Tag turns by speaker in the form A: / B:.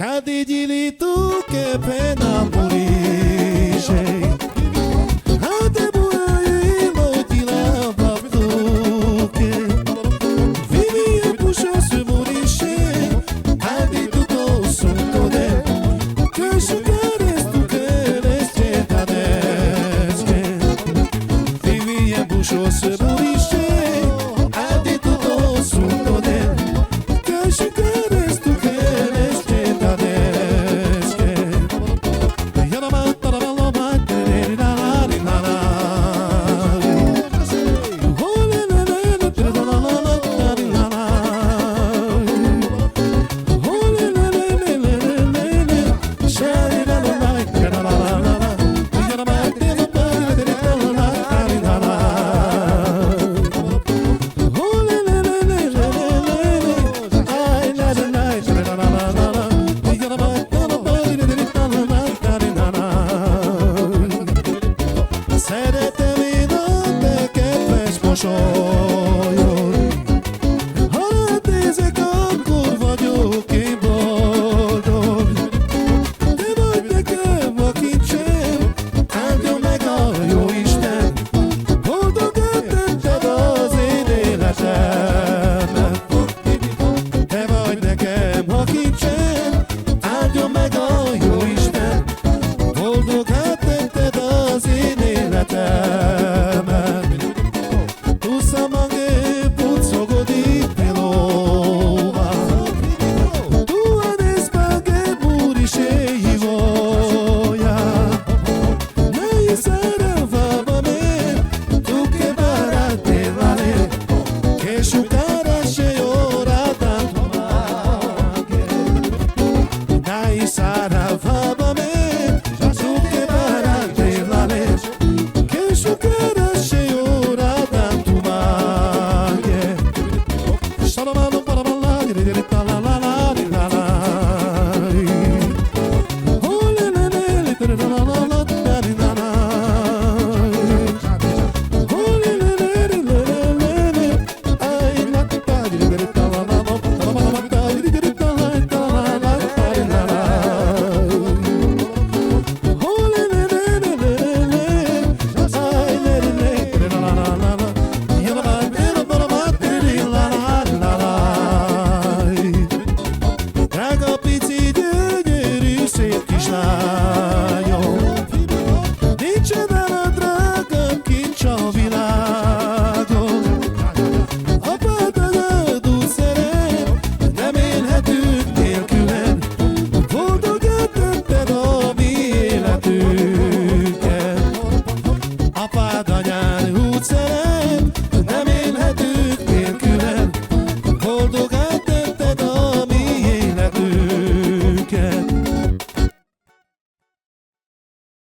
A: Cadigili tu che pena pulisce. Ate buai lo ti lava tu che vivi e pusha se morisce. Adi tutto sotto de che sugares tu che reste tedesche. Vivi e pusha se morisce. Adi tutto sotto de che sugares tu che reste tedesche. Apád anyád útszere.